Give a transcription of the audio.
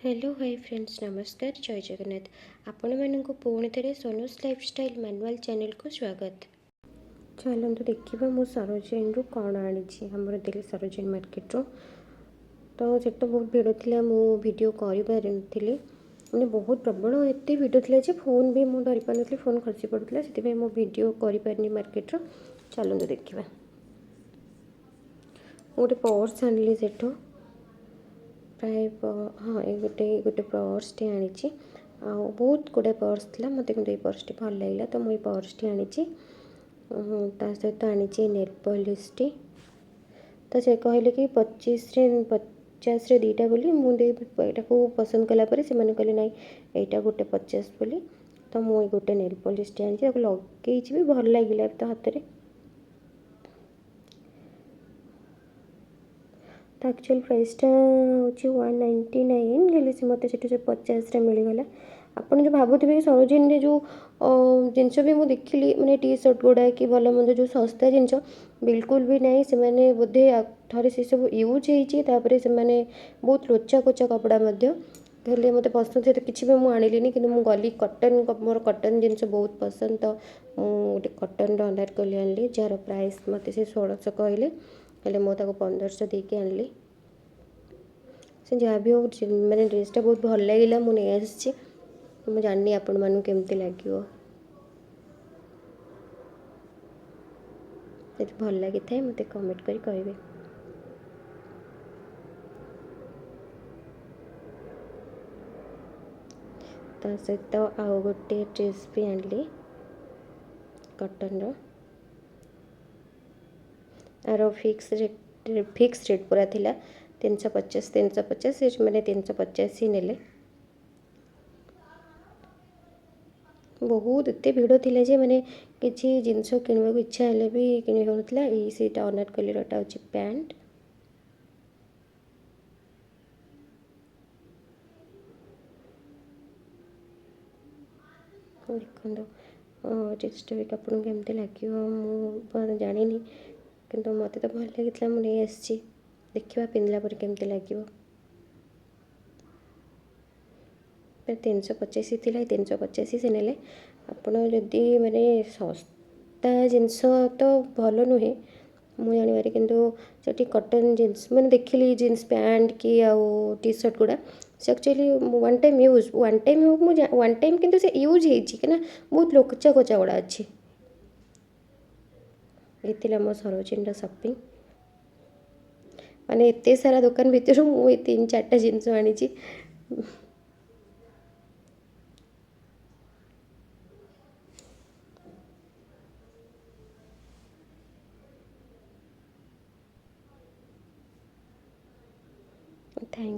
Hello hi friends नमस्कार जय जगन्नाथ आपण मानक पुणी थे सोनूस लाइफस्टाइल मैनुअल चैनल को स्वागत। चलते देखा मु सरोजिन रु कौन आनी आमर दिल्ली सरोजिन मार्केट रो तो से तो बहुत भिड़ थी मु वीडियो कर मैंने बहुत प्रबल एत भिड़ थी फोन भी मुझे धरी पार नी फोन खसी पड़ता से मो वीडियो कर मार्केट रो चलते देखा गोटे पर्स आनली सेठू प्राय हाँ ये गोटे गोटे पर्सटे आनी बहुत गुड़े पर्स था मत कि पर्सटी भल लगे तो मुझे पर्सटी आनी सहित आनी नेल पॉलिशटी तो से कहले कि 50 रे दीटा बोली मुझे को पसंद कलापर से कहले ना यहाँ गोटे 50 बोली तो मुझे गोटे नेल पॉलिशटी आनी लगे भी भल लगे तो हाथ में तो एक्चुअल प्राइसटा हूँ 199 हेल्ले से मत से 50 मिलगला आपड़ जो भावुवे सरोजिन जो जिनस भी मुझे देखिली मैंने टी सर्ट गुड़ा कि भल मंद जो सस्ता जिनस बिल्कुल भी नहीं से मैंने बोधे थे से सब यूज होपर से बहुत लोचा कोचा कपड़ा हेल्ले मत पसंद से तो किसी भी मुझे आनिली कि गली कटन मोर कटन जिनस बहुत पसंद तो गोटे कटन ऑर्डर कली आनली जार प्राइस मत से 1600 कहले हेल्ले मुझे 1500 देके आनली से जहाँ भी हो मैंने ड्रेसटा बहुत भल लगे मुझे आसी मुझे जानी आपण मानू केमती लगे भल लगी थाए मत कमेंट करी कहे ता सहित आउ गोटे ड्रेस भी आनली कटन आर फिक्स रेट पूरा थिला 350 मैंने 350 ही नेले बहुत एत भिड़ थी जे मैंने किसी जिनस किणवा इच्छा हेल्ले भी किणी हो सीटा ऑर्डर कली रटा हूँ पैंट देखो टेस्ट भी आपको केमती लगे मुझे जानी किंतु मत तो भल लगी मुझे आसी देखा पिंधला पर केमती लगे 350 थी 350 से नेले आपड़ जदि मैंने सस्ता जिनस तो भल नुहे मुझे जानवर कि कटन जीन्स मैंने देखिली जीन्स पैंट कि आउ टी सर्ट गुड़ा से एक्चुअली वन टाइम हो मुझे वन टाइम किंतु से यूज होना बहुत लोचा कोचा गुड़ा अच्छी ये मो सरोजिन शॉपिंग माने एत सारा दुकान भितर मुझे 3-4टा जिनस आनी थैंक यू।